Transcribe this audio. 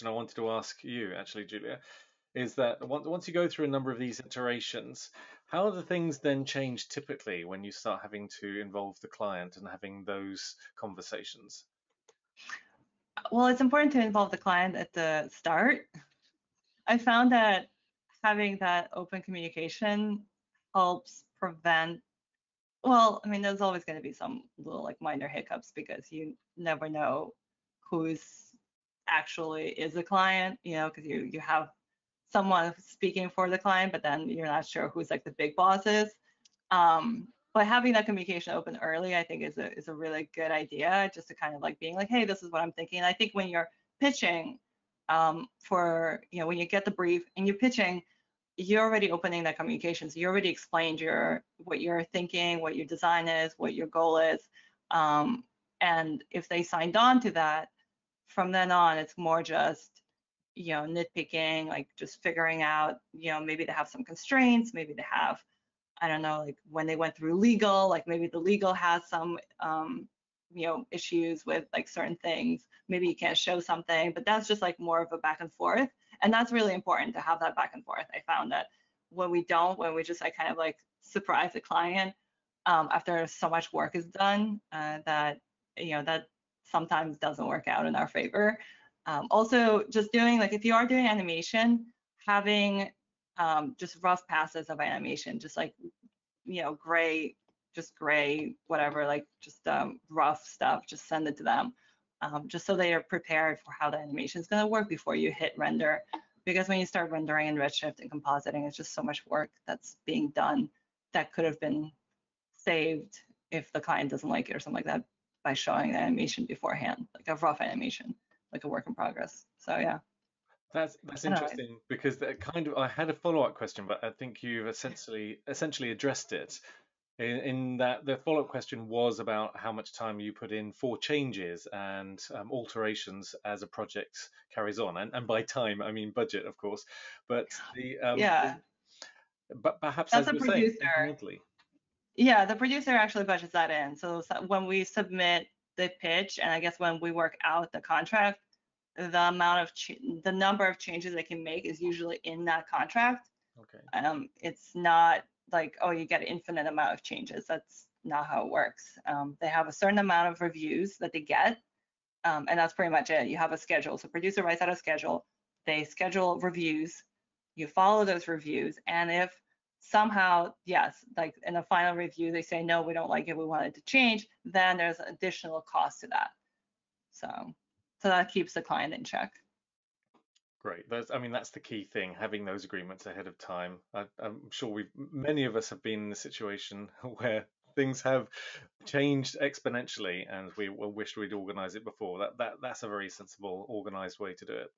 I wanted to ask you, actually, Julia, is that once you go through a number of these iterations, how do things then change typically when you start having to involve the client and having those conversations? Well, it's important to involve the client at the start. I found that having that open communication helps prevent, well, I mean, there's always going to be some little like minor hiccups because you never know who's actually is a client, because you have someone speaking for the client, but then you're not sure who's like the big bosses. But having that communication open early, I think is a really good idea, just to kind of like being like, hey, this is what I'm thinking. And I think when you're pitching, when you get the brief and you're pitching, you're already opening that communication. So you already explained what you're thinking, what your design is, what your goal is. Um, and if they signed on to that, from then on, it's more just, nitpicking, like just figuring out, maybe they have some constraints, maybe they have, I don't know, like when they went through legal, like maybe the legal has some, issues with like certain things. Maybe you can't show something, but that's just like more of a back and forth. And that's really important to have that back and forth. I found that when we just like kind of like surprise the client after so much work is done, that sometimes doesn't work out in our favor. Also, just doing like if you are doing animation, having just rough passes of animation, just like gray, just gray, whatever, like just rough stuff, just send it to them, just so they are prepared for how the animation is going to work before you hit render. Because when you start rendering in Redshift and compositing, it's just so much work that's being done that could have been saved if the client doesn't like it or something like that by showing the animation beforehand, like a rough animation, like a work in progress. So yeah, That's I don't know. interesting because that kind of I had a follow-up question, but I think you've essentially addressed it in that the follow-up question was about how much time you put in for changes and alterations as a project carries on, and by time I mean budget, of course, but Yeah, but perhaps that's as a you're saying, producer. incrementally. Yeah, the producer actually budgets that in. So when we submit the pitch, and I guess when we work out the contract, the number of changes they can make is usually in that contract. Okay. It's not like, oh, you get an infinite amount of changes. That's not how it works. They have a certain amount of reviews that they get, and that's pretty much it. You have a schedule. So producer writes out a schedule. They schedule reviews. You follow those reviews, and if somehow, yes, like in a final review, they say, no, we don't like it, we want it to change, then there's additional cost to that. So, so that keeps the client in check. Great. I mean, that's the key thing, having those agreements ahead of time. I'm sure many of us have been in the situation where things have changed exponentially and we wished we'd organized it before. That's a very sensible, organized way to do it.